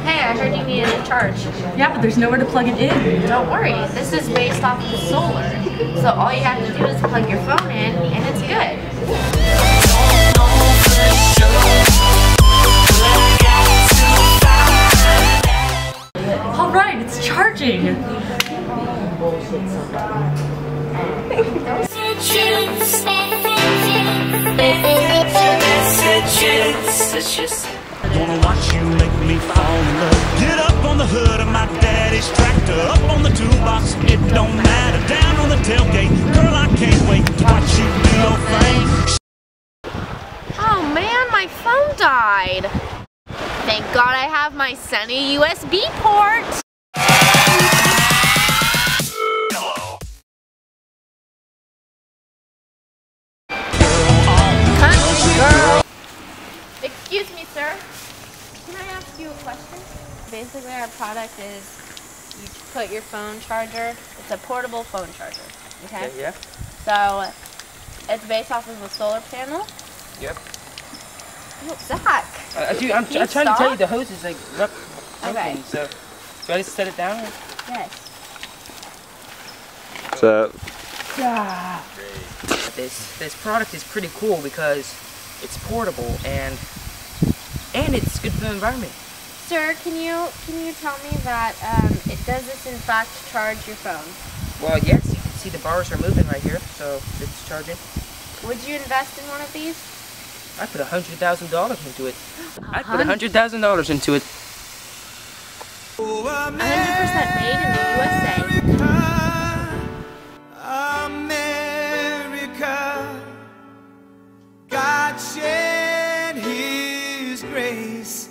Hey, I heard you needed a charge. Yeah, but there's nowhere to plug it in. Don't worry, this is based off of solar. So all you have to do is plug your phone in and it's good. Alright, it's charging. Wanna watch you make me fall in love. Get up on the hood of my daddy's tractor, up on the toolbox, it don't matter. Down on the tailgate, girl, I can't wait to watch you do your thing. Oh man, my phone died. Thank God I have my Sunny USB port. Excuse me, sir. Can I ask you a question? Basically, our product is you put your phone charger. It's a portable phone charger. Okay. Yeah. So it's based off of a solar panel. Yep. Oh, Zach. Dude, I'm trying to tell you the hose is like Okay. So do I just set it down? Yes. So This product is pretty cool because it's portable and it's good for the environment. Sir, can you tell me that does this in fact charge your phone? Well, yes, you can see the bars are moving right here, so it's charging. Would you invest in one of these? I put $100,000 into it. I put $100,000 into it. 100% made in the USA. America, God shed His grace